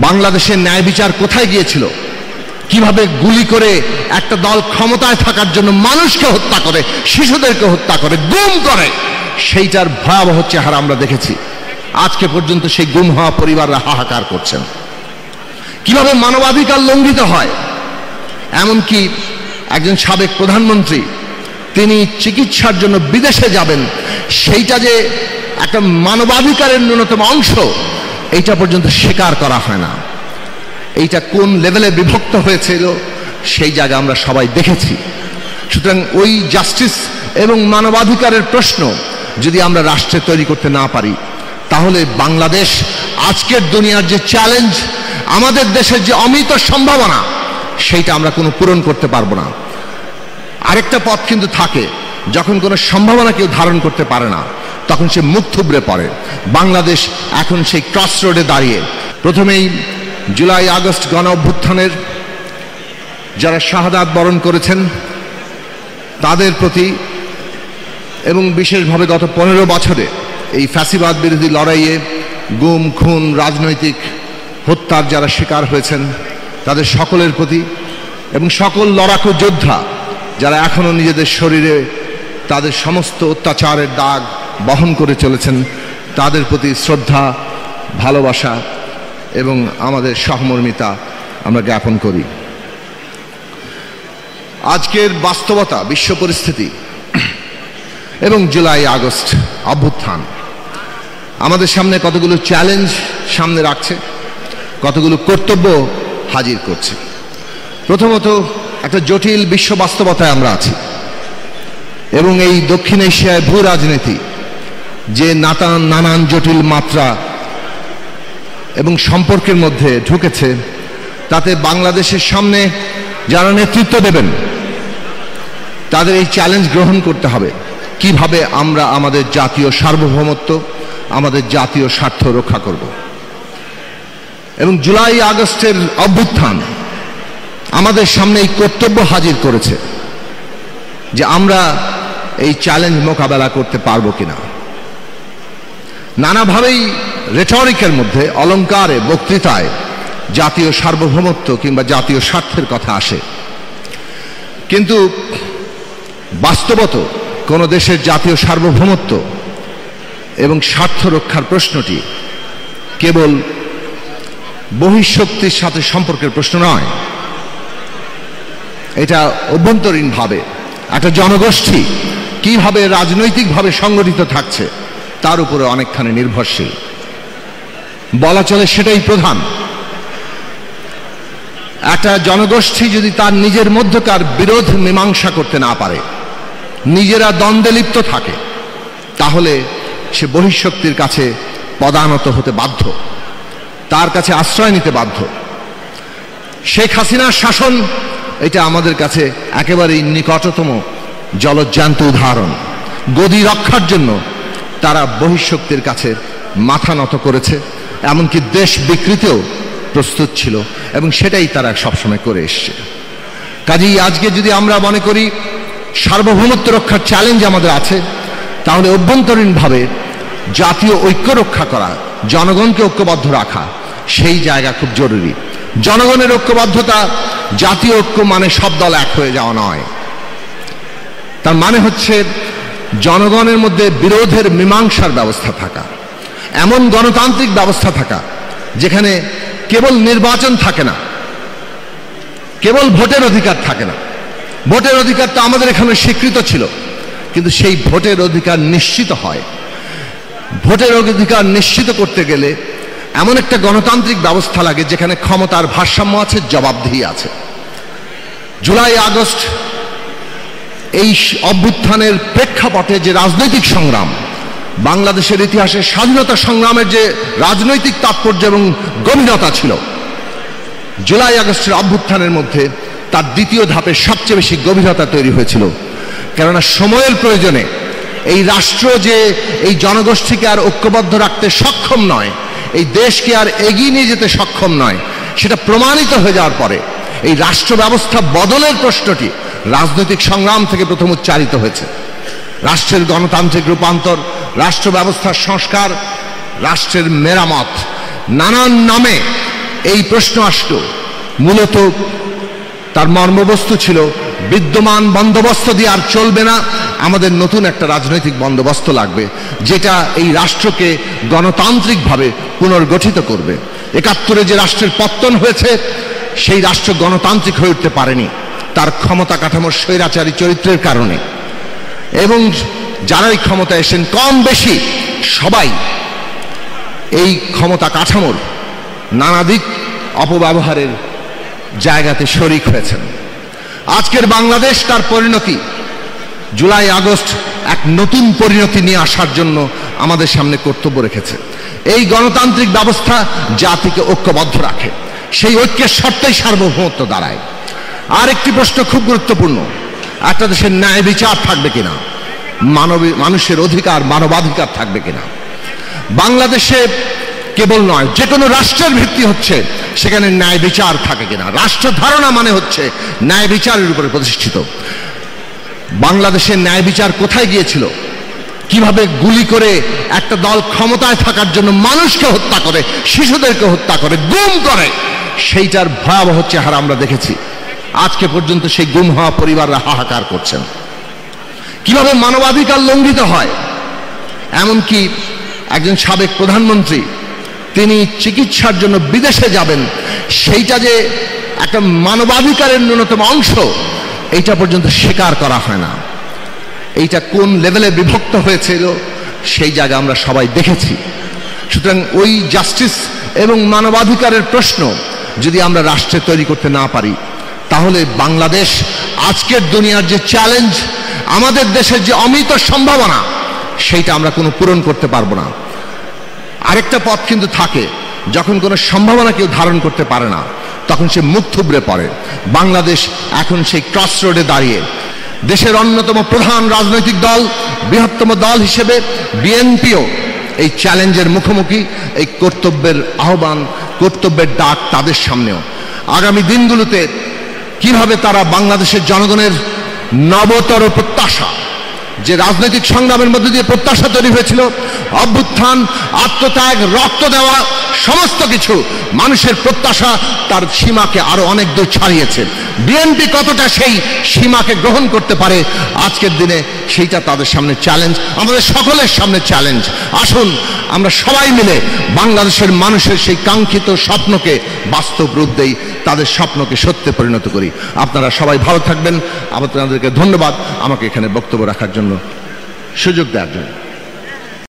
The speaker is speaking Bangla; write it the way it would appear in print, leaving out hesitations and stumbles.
বাংলাদেশের ন্যায় বিচার কোথায় গিয়েছিল, কিভাবে গুলি করে একটা দল ক্ষমতায় থাকার জন্য মানুষকে হত্যা করে, শিশুদেরকে হত্যা করে, গুম করে, সেইটার ভয়াবহ চেহারা আমরা দেখেছি। আজকে পর্যন্ত সেই গুম হওয়া পরিবাররা হাহাকার করছেন। কিভাবে মানবাধিকার লঙ্ঘিত হয়, এমনকি একজন সাবেক প্রধানমন্ত্রী তিনি চিকিৎসার জন্য বিদেশে যাবেন, সেইটা যে একটা মানবাধিকারের ন্যূনতম অংশ, এইটা পর্যন্ত স্বীকার করা হয় না। এইটা কোন লেভেলে বিভক্ত হয়েছিল সেই জায়গা আমরা সবাই দেখেছি। সুতরাং ওই জাস্টিস এবং মানবাধিকারের প্রশ্ন যদি আমরা রাষ্ট্রে তৈরি করতে না পারি, তাহলে বাংলাদেশ আজকের দুনিয়ার যে চ্যালেঞ্জ, আমাদের দেশের যে অমিত সম্ভাবনা, সেইটা আমরা কোনো পূরণ করতে পারবো না। আরেকটা পথ কিন্তু থাকে, যখন কোনো সম্ভাবনা কেউ ধারণ করতে পারে না, তখন সে মুখ থুবড়ে পড়ে। বাংলাদেশ এখন সেই ক্রস রোডে দাঁড়িয়ে। প্রথমেই জুলাই আগস্ট গণ অভ্যুত্থানের যারা শাহাদাত বরণ করেছেন তাদের প্রতি, এবং বিশেষভাবে গত 15 বছরে এই ফ্যাসিবাদ বিরোধী লড়াইয়ে গুম খুন রাজনৈতিক হত্যার যারা শিকার হয়েছেন তাদের সকলের প্রতি, এবং সকল লড়াকু যোদ্ধা যারা এখনো নিজেদের শরীরে তাদের সমস্ত অত্যাচারের দাগ বহন করে চলেছেন, তাদের প্রতি শ্রদ্ধা, ভালোবাসা এবং আমাদের সহমর্মিতা আমরা জ্ঞাপন করি। আজকের বাস্তবতা, বিশ্ব পরিস্থিতি এবং জুলাই আগস্ট অভ্যুত্থান আমাদের সামনে কতগুলো চ্যালেঞ্জ সামনে রাখছে, কতগুলো কর্তব্য হাজির করছে। প্রথমত, একটা জটিল বিশ্ব বাস্তবতায় আমরা আছি, এবং এই দক্ষিণ এশিয়ায় ভূ রাজনীতি যে নানান জটিল মাত্রা এবং সম্পর্কের মধ্যে ঢুকেছে, তাতে বাংলাদেশের সামনে যারা নেতৃত্ব দেবেন তাদের এই চ্যালেঞ্জ গ্রহণ করতে হবে, কিভাবে আমরা আমাদের জাতীয় সার্বভৌমত্ব, আমাদের জাতীয় স্বার্থ রক্ষা করব। এবং জুলাই আগস্টের অভ্যুত্থান আমাদের সামনে এই কর্তব্য হাজির করেছে যে আমরা এই চ্যালেঞ্জ মোকাবেলা করতে পারবো কিনা। নানাভাবেই রেটরিকের মধ্যে, অলঙ্কারে, বক্তৃতায় জাতীয় সার্বভৌমত্ব কিংবা জাতীয় স্বার্থের কথা আসে, কিন্তু বাস্তবত কোন দেশের জাতীয় সার্বভৌমত্ব এবং স্বার্থ রক্ষার প্রশ্নটি কেবল বহিঃশক্তির সাথে সম্পর্কের প্রশ্ন নয়। এটা অভ্যন্তরীণভাবে একটা জনগোষ্ঠী কিভাবে রাজনৈতিকভাবে সংগঠিত থাকছে তার উপরে অনেকখানি নির্ভরশীল। বলা চলে সেটাই প্রধান। একটা জনগোষ্ঠী যদি তার নিজের মধ্যকার বিরোধ মীমাংসা করতে না পারে, নিজেরা দ্বন্দ্বে লিপ্ত থাকে, তাহলে সে বহিঃশক্তির কাছে পদানত হতে বাধ্য, তার কাছে আশ্রয় নিতে বাধ্য। শেখ হাসিনার শাসন এটা আমাদের কাছে একেবারেই নিকটতম জলজ্যান্ত উদাহরণ। গদি রক্ষার জন্য তারা বহিঃশক্তির কাছে মাথা নত করেছে, এমনকি দেশ বিকৃতিও প্রস্তুত ছিল, এবং সেটাই তারা সবসময় করে এসছে। কাজেই আজকে যদি আমরা মনে করি সার্বভৌমত্ব রক্ষার চ্যালেঞ্জ আমাদের আছে, তাহলে অভ্যন্তরীণভাবে জাতীয় ঐক্য রক্ষা করা, জনগণকে ঐক্যবদ্ধ রাখা, সেই জায়গা খুব জরুরি। জনগণের ঐক্যবদ্ধতা, জাতীয় ঐক্য মানে সব দল এক হয়ে যাওয়া নয়। তার মানে হচ্ছে জনগণের মধ্যে বিরোধের মীমাংসার ব্যবস্থা থাকা, এমন গণতান্ত্রিক ব্যবস্থা থাকা যেখানে কেবল নির্বাচন থাকে না, কেবল ভোটের অধিকার থাকে না। ভোটের অধিকার তো আমাদের এখানে স্বীকৃত ছিল, কিন্তু সেই ভোটের অধিকার নিশ্চিত হয়। ভোটের অধিকার নিশ্চিত করতে গেলে এমন একটা গণতান্ত্রিক ব্যবস্থা লাগে যেখানে ক্ষমতার ভারসাম্য আছে, জবাবদিহি আছে। জুলাই আগস্ট এই অভ্যুত্থানের প্রেক্ষাপটে যে রাজনৈতিক সংগ্রাম, বাংলাদেশের ইতিহাসে স্বাধীনতা সংগ্রামের যে রাজনৈতিক তাৎপর্য এবং গভীরতা ছিল, জুলাই আগস্টের অভ্যুত্থানের মধ্যে তার দ্বিতীয় ধাপে সবচেয়ে বেশি গভীরতা তৈরি হয়েছিল। কেননা সময়ের প্রয়োজনে এই রাষ্ট্র যে এই জনগোষ্ঠীকে আর ঐক্যবদ্ধ রাখতে সক্ষম নয়, এই দেশকে আর এগিয়ে নিয়ে যেতে সক্ষম নয়, সেটা প্রমাণিত হয়ে যাওয়ার পরে এই রাষ্ট্র ব্যবস্থা বদলের প্রশ্নটি রাজনৈতিক সংগ্রাম থেকে প্রথম উচ্চারিত হয়েছে। রাষ্ট্রের গণতান্ত্রিক রূপান্তর, রাষ্ট্র ব্যবস্থার সংস্কার, রাষ্ট্রের মেরামত, নানান নামে এই প্রশ্ন আসলো, মূলত তার মর্মবস্তু ছিল বিদ্যমান বন্দোবস্ত দিয়ে আর চলবে না, আমাদের নতুন একটা রাজনৈতিক বন্দোবস্ত লাগবে যেটা এই রাষ্ট্রকে গণতান্ত্রিকভাবে পুনর্গঠিত করবে। ৭১-এ যে রাষ্ট্রের পতন হয়েছে সেই রাষ্ট্র গণতান্ত্রিক হয়ে উঠতে পারেনি তার ক্ষমতা কাঠামোর স্বৈরাচারী চরিত্রের কারণে, এবং যারাই ক্ষমতা এসেছেন কম বেশি সবাই এই ক্ষমতা কাঠামোর নানা দিক অপব্যবহারের জায়গাতে শরিক হয়েছেন। আজকের বাংলাদেশ তার পরিণতি, জুলাই আগস্ট এক নতুন পরিণতি নিয়ে আসার জন্য আমাদের সামনে কর্তব্য রেখেছে। এই গণতান্ত্রিক ব্যবস্থা জাতিকে ঐক্যবদ্ধ রাখে, সেই ঐক্যের শর্তেই সার্বভৌমত্ব দাঁড়ায়। আর একটি প্রশ্ন খুব গুরুত্বপূর্ণ, একটা দেশের ন্যায় বিচার থাকবে কিনা, মানুষের অধিকার মানবাধিকার থাকবে কিনা। বাংলাদেশে কেবল নয়, যে কোনো রাষ্ট্রের ভিত্তি হচ্ছে সেখানে ন্যায় বিচার থাকে কিনা। রাষ্ট্র ধারণা মানে হচ্ছে ন্যায় বিচারের উপরে প্রতিষ্ঠিত। বাংলাদেশের ন্যায় বিচার কোথায় গিয়েছিল, কিভাবে গুলি করে একটা দল ক্ষমতায় থাকার জন্য মানুষকে হত্যা করে, শিশুদেরকে হত্যা করে, গুম করে, সেইটার ভয়াবহ চেহারা আমরা দেখেছি। আজকে পর্যন্ত সেই গুম হওয়া পরিবাররা হাহাকার করছেন। কিভাবে মানবাধিকার লঙ্ঘিত হয়, এমনকি একজন সাবেক প্রধানমন্ত্রী তিনি চিকিৎসার জন্য বিদেশে যাবেন, সেইটা যে একটা মানবাধিকারের ন্যূনতম অংশ এইটা পর্যন্ত স্বীকার করা হয় না। এইটা কোন লেভেলে বিভক্ত হয়েছিল সেই জায়গা আমরা সবাই দেখেছি। সুতরাং ওই জাস্টিস এবং মানবাধিকারের প্রশ্ন যদি আমরা রাষ্ট্রে তৈরি করতে না পারি, তাহলে বাংলাদেশ আজকের দুনিয়ার যে চ্যালেঞ্জ, আমাদের দেশের যে অমিত সম্ভাবনা, সেইটা আমরা কোনো পূরণ করতে পারবো না। আরেকটা পথ কিন্তু থাকে, যখন কোনো সম্ভাবনা কেউ ধারণ করতে পারে না তখন সে মুখ থুবড়ে পড়ে। বাংলাদেশ এখন সেই ক্রস রোডে দাঁড়িয়ে। দেশের অন্যতম প্রধান রাজনৈতিক দল, বৃহত্তম দল হিসেবে বিএনপিও এই চ্যালেঞ্জের মুখোমুখি। এই কর্তব্যের আহ্বান, কর্তব্যের ডাক তাদের সামনেও। আগামী দিনগুলোতে কিভাবে তারা বাংলাদেশের জনগণের নবতর প্রত্যাশা, যে রাজনৈতিক সংগ্রামের মধ্যে দিয়ে প্রত্যাশা তৈরি হয়েছিল, অভ্যুত্থান, আত্মত্যাগ, রক্ত দেওয়া, সমস্ত কিছু মানুষের প্রত্যাশা তার সীমাকে আরো অনেক দূর ছাড়িয়েছে। বিএনপি কতটা সেই সীমাকে গ্রহণ করতে পারে আজকের দিনে, সেইটা তাদের সামনে চ্যালেঞ্জ, আমাদের সকলের সামনে চ্যালেঞ্জ। আসুন আমরা সবাই মিলে বাংলাদেশের মানুষের সেই কাঙ্ক্ষিত স্বপ্নকে বাস্তব রূপ দেই, তাদের স্বপ্নকে সত্যে পরিণত করি। আপনারা সবাই ভালো থাকবেন। আপনাদেরকে ধন্যবাদ আমাকে এখানে বক্তব্য রাখার জন্য, সুযোগ দেওয়ার জন্য।